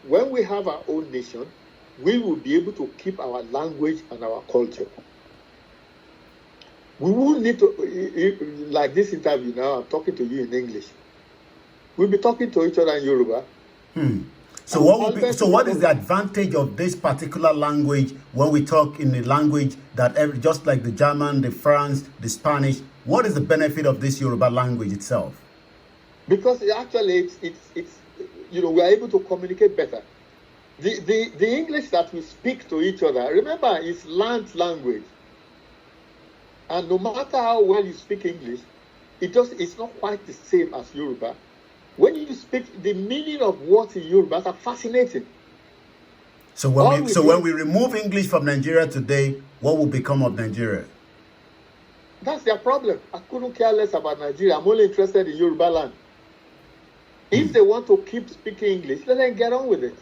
when we have our own nation, we will be able to keep our language and our culture. We won't need to, like this interview now, I'm talking to you in English. We'll be talking to each other in Yoruba. So what is the advantage of this particular language when we talk in the language that just like the German, the French, the Spanish, what is the benefit of this Yoruba language itself? Because actually it's we are able to communicate better. The English that we speak to each other, remember, is learned language. And no matter how well you speak English, it's not quite the same as Yoruba. When you speak, the meaning of words in Yoruba are fascinating. So when we remove English from Nigeria today, what will become of Nigeria? That's their problem. I couldn't care less about Nigeria. I'm only interested in Yoruba land. If they want to keep speaking English, let them get on with it.